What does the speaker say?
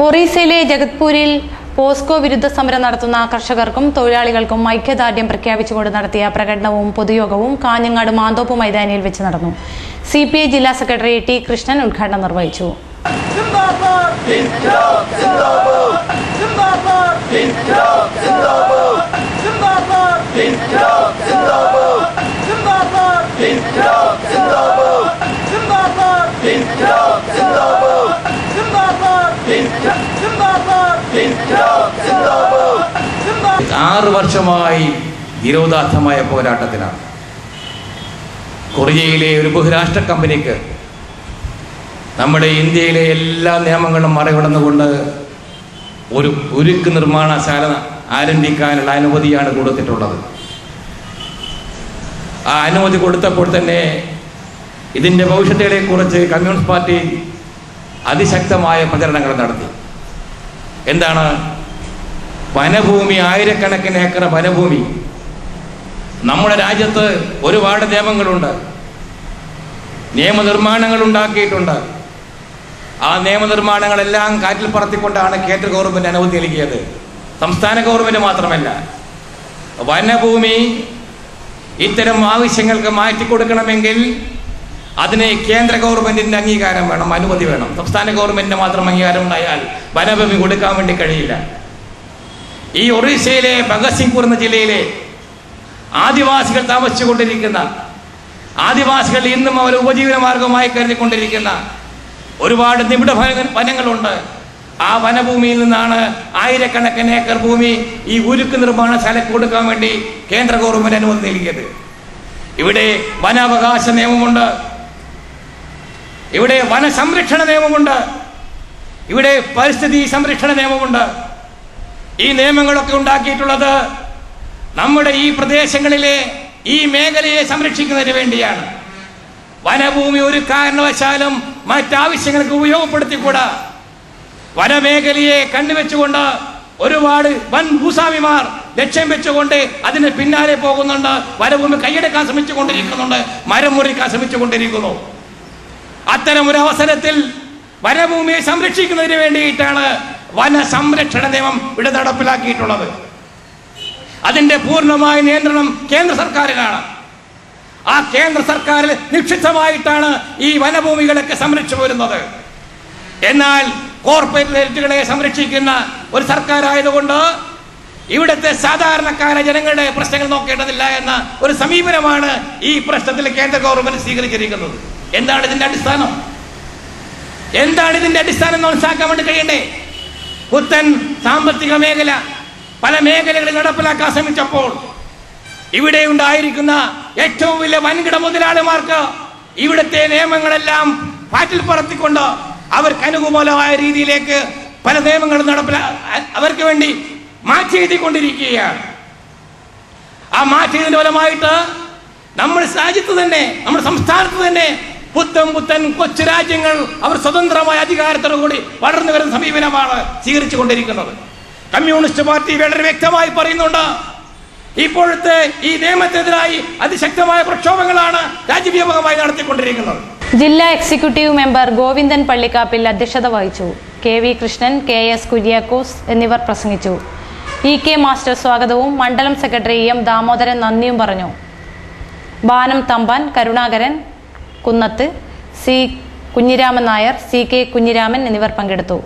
ഒറീസയിലെ ജഗത്പൂരിൽ POCSO വിരുദ്ധ സമരം നടത്തുന്ന കർഷകർക്കും തൊഴിലാളികൾക്കും ഐക്യദാർഢ്യം പ്രഖ്യാപിച്ചുകൊണ്ട് നടത്തിയ പ്രകടനവും പൊതുയോഗവും കാഞ്ഞങ്ങാട് മാന്തോപ്പ് മൈതാനിയിൽ വെച്ച് നടന്നു. CPI ജില്ലാ സെക്രട്ടറി ടി കൃഷ്ണൻ ഉദ്ഘാടനം നിർവഹിച്ചു. ആറ് വർഷമായി നിരോധാത്മകമായ പോരാട്ടത്തിലാണ്. കൊറിയയിലെ ഒരു ബഹുരാഷ്ട്ര കമ്പനിക്ക് നമ്മുടെ ഇന്ത്യയിലെ എല്ലാ നിയമങ്ങളും മറികടന്നുകൊണ്ട് ഒരു ഉരുക്ക് നിർമ്മാണശാല ആരംഭിക്കാനുള്ള അനുമതിയാണ് കൊടുത്തിട്ടുള്ളത്. ആ അനുമതി കൊടുത്തപ്പോൾ തന്നെ ഇതിൻ്റെ ഭവിഷ്യത്തുകളെക്കുറിച്ച് കമ്മ്യൂണിസ്റ്റ് പാർട്ടി അതിശക്തമായ പ്രചരണങ്ങൾ നടത്തി. എന്താണ്? വനഭൂമി, ആയിരക്കണക്കിന് ഏക്കർ വനഭൂമി. നമ്മുടെ രാജ്യത്ത് ഒരുപാട് നിയമങ്ങളുണ്ട്, നിയമനിർമ്മാണങ്ങൾ ഉണ്ടാക്കിയിട്ടുണ്ട്. ആ നിയമനിർമ്മാണങ്ങളെല്ലാം കാറ്റിൽ പറത്തിക്കൊണ്ടാണ് കേന്ദ്ര ഗവൺമെൻറ് അനുമതി നൽകിയത്. സംസ്ഥാന ഗവൺമെൻറ് മാത്രമല്ല. വനഭൂമി ഇത്തരം ആവശ്യങ്ങൾക്ക് മാറ്റിക്കൊടുക്കണമെങ്കിൽ അതിന് കേന്ദ്ര ഗവൺമെൻറ്റിൻ്റെ അംഗീകാരം വേണം, അനുമതി വേണം. സംസ്ഥാന ഗവൺമെൻറ്റിന് മാത്രം അംഗീകാരം ഉണ്ടായാൽ വനഭൂമി കൊടുക്കാൻ വേണ്ടി കഴിയില്ല. ഈ ഒറീസയിലെ ഭഗത്സിംഗ്പൂർ എന്ന ജില്ലയിലെ ആദിവാസികൾ താമസിച്ചുകൊണ്ടിരിക്കുന്ന, ആദിവാസികൾ ഇന്നും അവർ ഉപജീവന മാർഗമായി കരുതിക്കൊണ്ടിരിക്കുന്ന ഒരുപാട് നിബിഡ വനങ്ങളുണ്ട്. ആ വനഭൂമിയിൽ നിന്നാണ് ആയിരക്കണക്കിന് ഏക്കർ ഭൂമി ഈ ഉരുക്ക് നിർമ്മാണശാലയ്ക്ക് കൊടുക്കാൻ വേണ്ടി കേന്ദ്ര ഗവൺമെൻറ് അനുമതി നൽകിയത്. ഇവിടെ വനാവകാശ നിയമമുണ്ട്, ഇവിടെ വനസംരക്ഷണ നിയമമുണ്ട്, ഇവിടെ പരിസ്ഥിതി സംരക്ഷണ നിയമമുണ്ട്. ഈ നിയമങ്ങളൊക്കെ ഉണ്ടാക്കിയിട്ടുള്ളത് നമ്മുടെ ഈ പ്രദേശങ്ങളിലെ ഈ മേഖലയെ സംരക്ഷിക്കുന്നതിന് വേണ്ടിയാണ്. വനഭൂമി ഒരു കാരണവശാലും മറ്റാവശ്യങ്ങൾക്ക് ഉപയോഗപ്പെടുത്തിക്കൂടാ. വനമേഖലയെ കണ്ടുവെച്ചുകൊണ്ട് ഒരുപാട് വൻ ഭൂസ്വാമിമാർ ലക്ഷ്യം വെച്ചുകൊണ്ട് അതിന് പിന്നാലെ പോകുന്നുണ്ട്. വനഭൂമി കൈയെടുക്കാൻ ശ്രമിച്ചുകൊണ്ടിരിക്കുന്നുണ്ട്, മരം മുറിക്കാൻ ശ്രമിച്ചുകൊണ്ടിരിക്കുന്നു. അത്തരം ഒരു അവസരത്തിൽ വനഭൂമിയെ സംരക്ഷിക്കുന്നതിന് വേണ്ടിയിട്ടാണ് വനസംരക്ഷണ നിയമം ഇവിടെ നടപ്പിലാക്കിയിട്ടുള്ളത്. അതിന്റെ പൂർണ്ണമായ നിയന്ത്രണം കേന്ദ്ര സർക്കാരിനാണ്. ആ കേന്ദ്ര സർക്കാരിൽ നിക്ഷിപ്തമായിട്ടാണ് ഈ വനഭൂമികളൊക്കെ സംരക്ഷിച്ചു വരുന്നത്. എന്നാൽ കോർപ്പറേറ്റുകളെ സംരക്ഷിക്കുന്ന ഒരു സർക്കാരായതുകൊണ്ട് ഇവിടുത്തെ സാധാരണക്കാരായ ജനങ്ങളുടെ പ്രശ്നങ്ങൾ നോക്കേണ്ടതില്ല എന്ന ഒരു സമീപനമാണ് ഈ പ്രശ്നത്തിൽ കേന്ദ്ര ഗവൺമെന്റ് സ്വീകരിച്ചിരിക്കുന്നത്. എന്താണ് ഇതിന്റെ അടിസ്ഥാനം? എന്താണ് ഇതിന്റെ അടിസ്ഥാനം മനസ്സിലാക്കാൻ വേണ്ടി കഴിയണ്ടേ? പുത്തൻ സാമ്പത്തിക മേഖല പല മേഖലകളിൽ നടപ്പിലാക്കാൻ ശ്രമിച്ചപ്പോൾ ഇവിടെ ഉണ്ടായിരിക്കുന്ന ഏറ്റവും വലിയ വൻകിട മുതലാളിമാർക്ക് ഇവിടുത്തെ നിയമങ്ങളെല്ലാം പാറ്റിൽ പറത്തിക്കൊണ്ട് അവർക്ക് അനുകൂലമായ രീതിയിലേക്ക് പല നിയമങ്ങളും അവർക്ക് വേണ്ടി മാറ്റി എഴുതിക്കൊണ്ടിരിക്കുകയാണ്. ആ മാറ്റിയതിന്റെ ഫലമായിട്ട് നമ്മുടെ രാജ്യത്ത് തന്നെ, നമ്മുടെ സംസ്ഥാനത്ത് തന്നെ പുത്തൻ കൊച്ചു രാജ്യങ്ങൾ അവർ സ്വതന്ത്രമായ അധികാരത്തോടുകൂടി വളർന്നു വരുന്ന സമീപനമാണ് സ്വീകരിച്ചു കൊണ്ടിരിക്കുന്നത്. കമ്മ്യൂണിസ്റ്റ് പാർട്ടി വളരെ വ്യക്തമായി പറയുന്നുണ്ട്, ഇപ്പോഴത്തെ ഈ നിയമത്തിനെതിരായി അതിശക്തമായ പ്രക്ഷോഭങ്ങളാണ് രാജ്യവ്യാപകമായി നടത്തിക്കൊണ്ടിരിക്കുന്നത്. ജില്ലാ എക്സിക്യൂട്ടീവ് മെമ്പർ ഗോവിന്ദൻ പള്ളിക്കാപ്പിൽ അധ്യക്ഷത വഹിച്ചു. KV കൃഷ്ണൻ, KS കുര്യാക്കോസ് എന്നിവർ പ്രസംഗിച്ചു. EK മാസ്റ്റർ സ്വാഗതവും മണ്ഡലം സെക്രട്ടറി M ദാമോദരൻ നന്ദിയും പറഞ്ഞു. ബാനം തമ്പാൻ, കരുണാകരൻ കുന്നത്ത്, C കുഞ്ഞിരാമൻ നായർ, CK കുഞ്ഞിരാമൻ എന്നിവർ പങ്കെടുത്തു.